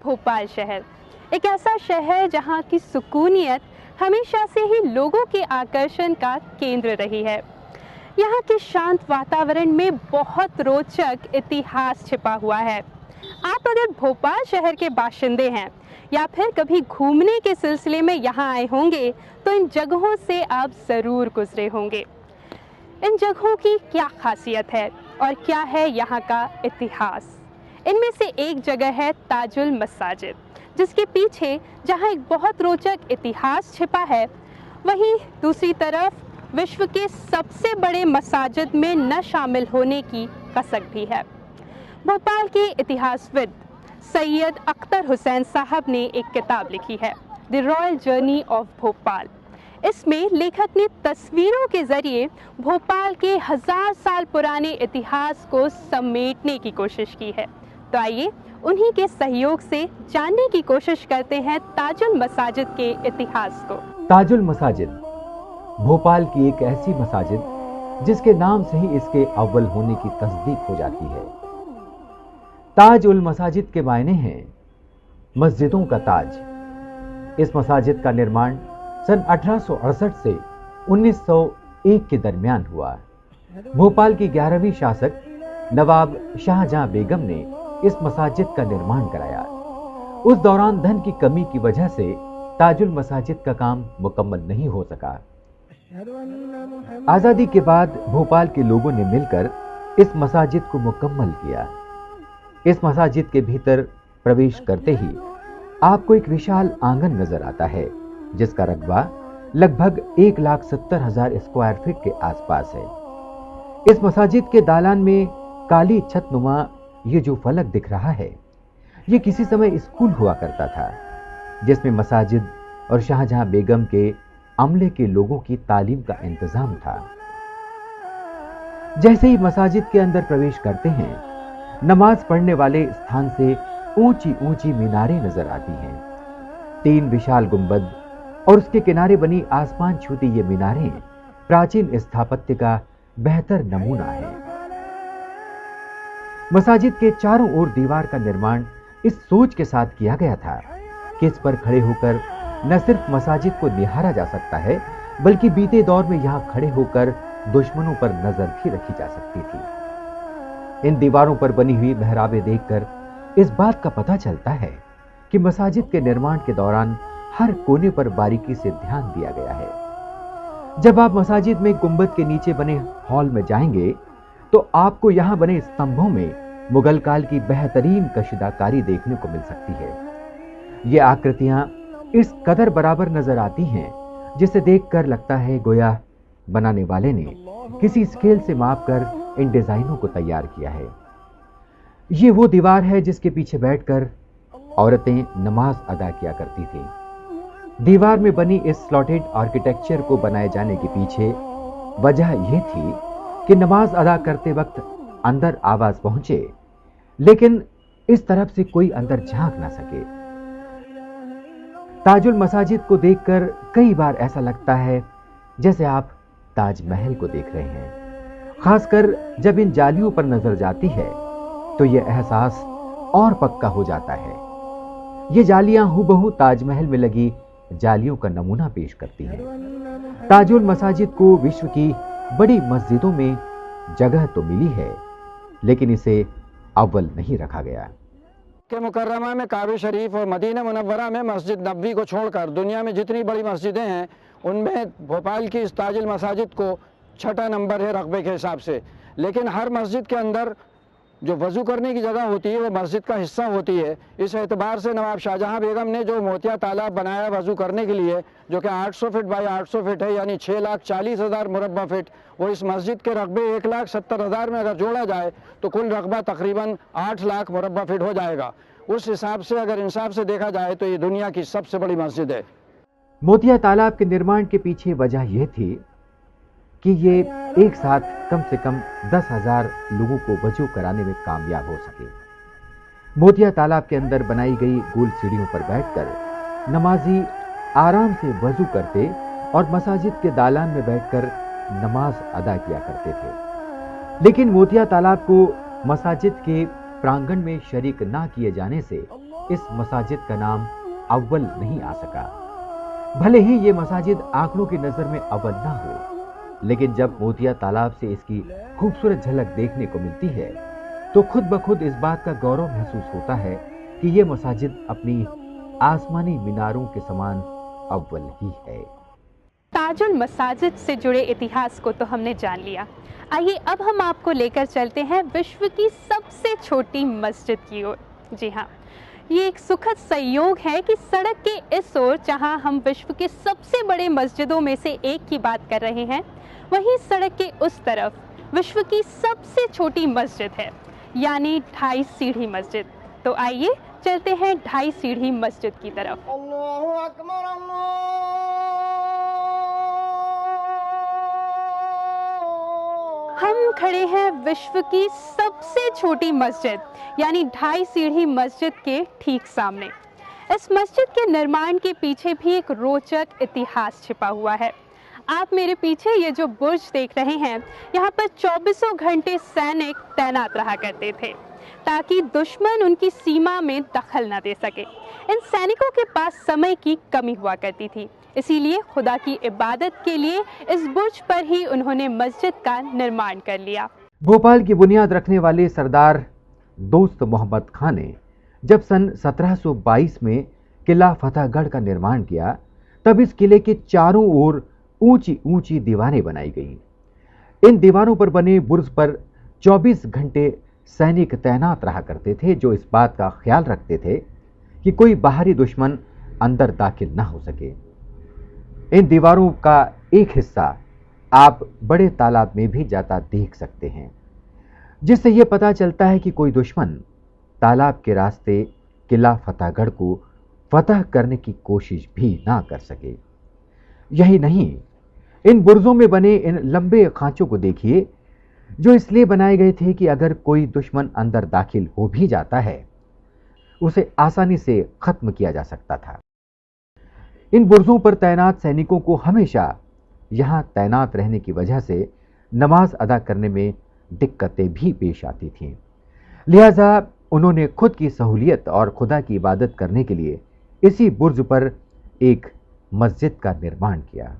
भोपाल शहर एक ऐसा शहर जहां की सुकूनियत हमेशा से ही लोगों के आकर्षण का केंद्र रही है। यहाँ के शांत वातावरण में बहुत रोचक इतिहास छिपा हुआ है। आप अगर भोपाल शहर के बाशिंदे हैं या फिर कभी घूमने के सिलसिले में यहाँ आए होंगे तो इन जगहों से आप ज़रूर गुजरे होंगे। इन जगहों की क्या खासियत है और क्या है यहाँ का इतिहास? इनमें से एक जगह है ताजुल मसाजिद, जिसके पीछे जहाँ एक बहुत रोचक इतिहास छिपा है, वहीं दूसरी तरफ विश्व के सबसे बड़े मसाजिद में न शामिल होने की कसक भी है। भोपाल के इतिहासविद सैयद अख्तर हुसैन साहब ने एक किताब लिखी है, the royal journey of Bhopal. इसमें लेखक ने तस्वीरों के जरिए भोपाल के 1000 साल पुराने इतिहास को समेटने की कोशिश की है। तो आइए उन्हीं के सहयोग से जानने की कोशिश करते हैं ताजुल मसाजिद के इतिहास को। ताजुल मसाजिद भोपाल की एक ऐसी मसाजिद जिसके नाम से ही इसके अव्वल होने की तस्दीक हो जाती है। ताज उल मसाजिद के मायने हैं मस्जिदों का ताज। इस मसाजिद का निर्माण सन 1868 से 1901 के दरमियान हुआ। भोपाल की 11वीं शासक नवाब शाहजहां बेगम ने इस मसाजिद का निर्माण कराया। उस दौरान धन की कमी की वजह से ताजुल मसाजिद का काम मुकम्मल नहीं हो सका। आजादी के बाद भोपाल के लोगों ने मिलकर इस मसाजिद को मुकम्मल किया। इस मसाजिद के भीतर प्रवेश करते ही आपको एक विशाल आंगन नजर आता है, जिसका रकबा लगभग 1,70,000 स्क्वायर फीट के आसपास है। इस मसाजिद के दालान में काली छतनुमा ये जो फलक दिख रहा है, ये किसी समय स्कूल हुआ करता था, जिसमें मसाजिद और शाहजहां बेगम के अमले के लोगों की तालीम का इंतजाम था। जैसे ही मसाजिद के अंदर प्रवेश करते हैं, नमाज पढ़ने वाले स्थान से ऊंची ऊंची मीनारें नजर आती हैं। 3 विशाल गुंबद और उसके किनारे बनी आसमान छूती ये मीनारें प्राचीन स्थापत्य का बेहतर नमूना है। मसाजिद के चारों ओर दीवार का निर्माण इस सोच के साथ किया गया था कि इस पर खड़े होकर न सिर्फ मसाजिद को निहारा जा सकता है, बल्कि बीते दौर में यहां खड़े होकर दुश्मनों पर नजर भी रखी जा सकती थी। इन दीवारों पर बनी हुई मेहराबें देखकर इस बात का पता चलता है कि मसाजिद के निर्माण के दौरान हर कोने पर बारीकी से ध्यान दिया गया है। जब आप मसाजिद में गुंबद के नीचे बने हॉल में जाएंगे तो आपको यहां बने स्तंभों में मुगल काल की बेहतरीन कशीदाकारी देखने को मिल सकती है। ये आकृतियां इस कदर बराबर नजर आती हैं, जिसे देखकर लगता है गोया बनाने वाले ने किसी स्केल से मापकर इन डिजाइनों को तैयार किया है। ये वो दीवार है जिसके पीछे बैठकर औरतें नमाज अदा किया करती थी। दीवार में बनी इस स्लॉटेड आर्किटेक्चर को बनाए जाने के पीछे वजह यह थी कि नमाज अदा करते वक्त अंदर आवाज पहुंचे, लेकिन इस तरफ से कोई अंदर झांक ना सके। ताजुल मसाजिद को देखकर कई बार ऐसा लगता है जैसे आप ताजमहल को देख रहे हैं। खासकर जब इन जालियों पर नजर जाती है तो यह एहसास और पक्का हो जाता है। ये जालियां हूबहू ताजमहल में लगी जालियों का नमूना पेश करती हैं। ताजुल मसाजिद को विश्व की बड़ी मस्जिदों में जगह तो मिली है, लेकिन इसे अव्वल नहीं रखा गया। के मुकर्रमा में काबे शरीफ और मदीना मुनव्वरा में मस्जिद नबवी को छोड़कर दुनिया में जितनी बड़ी मस्जिदें हैं, उनमें भोपाल की इस ताजुल मसाजिद को 6ठा नंबर है रकबे के हिसाब से। लेकिन हर मस्जिद के अंदर जो वज़ू करने की जगह होती है वो मस्जिद का हिस्सा होती है। इस एतबार से नवाब शाहजहां बेगम ने जो मोतिया तालाब बनाया वज़ू करने के लिए, जो कि 800 फीट बाई 800 फीट है, यानी 6,40,000 मुरब्बा फीट, वो इस मस्जिद के रकबे 1,70,000 में अगर जोड़ा जाए तो कुल रकबा तकरीबन 8 लाख मुरब्बा फीट हो जाएगा। उस हिसाब से अगर इंसाफ से देखा जाए तो ये दुनिया की सबसे बड़ी मस्जिद है। मोतिया तालाब के निर्माण के पीछे वजह यह थी कि ये एक साथ कम से कम 10,000 लोगों को वजू कराने में कामयाब हो सके। मोतिया तालाब के अंदर बनाई गई गोल सीढ़ियों पर बैठकर नमाजी आराम से वजू करते और मसाजिद के दालान में बैठकर नमाज अदा किया करते थे। लेकिन मोतिया तालाब को मसाजिद के प्रांगण में शरीक ना किए जाने से इस मसाजिद का नाम अव्वल नहीं आ सका। भले ही ये मसाजिद आंकड़ों की नजर में अव्वल ना हो, लेकिन जब मोतिया तालाब से इसकी खूबसूरत झलक देखने को मिलती है तो खुद ब खुद इस बात का गौरव महसूस होता है कि ये मसाजिद अपनी आसमानी मीनारों के समान अव्वल ही है। ताजुल मसाजिद से जुड़े इतिहास को तो हमने जान लिया। आइए अब हम आपको लेकर चलते हैं विश्व की सबसे छोटी मस्जिद की ओर। जी हाँ, ये एक सुखद संयोग है कि सड़क के इस ओर जहां हम विश्व के सबसे बड़े मस्जिदों में से एक की बात कर रहे हैं, वहीं सड़क के उस तरफ विश्व की सबसे छोटी मस्जिद है, यानी 2.5 सीढ़ी मस्जिद। तो आइए चलते हैं 2.5 सीढ़ी मस्जिद की तरफ। अल्लाहु अकबर, हम खड़े हैं विश्व की सबसे छोटी मस्जिद यानी 2.5 सीढ़ी मस्जिद के ठीक सामने। इस मस्जिद के निर्माण के पीछे भी एक रोचक इतिहास छिपा हुआ है। आप मेरे पीछे ये जो बुर्ज देख रहे हैं, यहाँ पर 24 घंटे सैनिक तैनात रहा करते थे ताकि दुश्मन उनकी सीमा में दखल न दे सके। इन सैनिकों के पास समय की कमी हुआ करती थी, इसीलिए खुदा की इबादत के लिए इस बुर्ज पर ही उन्होंने मस्जिद का निर्माण कर लिया। भोपाल की बुनियाद रखने वाले सरदार दोस्त मोहम्मद खान ने जब सन 1722 में किला फतेहगढ़ का निर्माण किया, तब इस किले के चारों ओर ऊंची ऊंची दीवारें बनाई गईं। इन दीवारों पर बने बुर्ज पर 24 घंटे सैनिक तैनात रहा करते थे, जो इस बात का ख्याल रखते थे कि कोई बाहरी दुश्मन अंदर दाखिल ना हो सके। इन दीवारों का एक हिस्सा आप बड़े तालाब में भी जाता देख सकते हैं, जिससे यह पता चलता है कि कोई दुश्मन तालाब के रास्ते किला फतेहगढ़ को फतह करने की कोशिश भी ना कर सके। यही नहीं, इन बुर्जों में बने इन लंबे खांचों को देखिए, जो इसलिए बनाए गए थे कि अगर कोई दुश्मन अंदर दाखिल हो भी जाता है, उसे आसानी से खत्म किया जा सकता था। इन बुर्जों पर तैनात सैनिकों को हमेशा यहां तैनात रहने की वजह से नमाज अदा करने में दिक्कतें भी पेश आती थीं। लिहाजा उन्होंने खुद की सहूलियत और खुदा की इबादत करने के लिए इसी बुर्ज पर एक मस्जिद का निर्माण किया।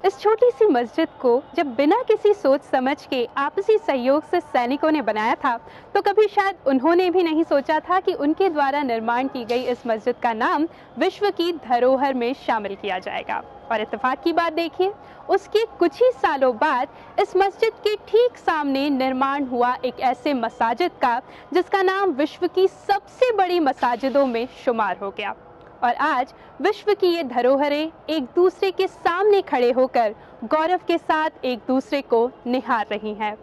इस छोटी सी मस्जिद को जब बिना किसी सोच समझ के आपसी सहयोग से सैनिकों ने बनाया था, तो कभी शायद उन्होंने भी नहीं सोचा था कि उनके द्वारा निर्माण की गई इस मस्जिद का नाम विश्व की धरोहर में शामिल किया जाएगा। और इत्तेफाक की बात देखिए, उसके कुछ ही सालों बाद इस मस्जिद के ठीक सामने निर्माण हुआ एक ऐसे मसाजिद का जिसका नाम विश्व की सबसे बड़ी मसाजिदों में शुमार हो गया। और आज विश्व की ये धरोहरें एक दूसरे के सामने खड़े होकर गौरव के साथ एक दूसरे को निहार रही हैं।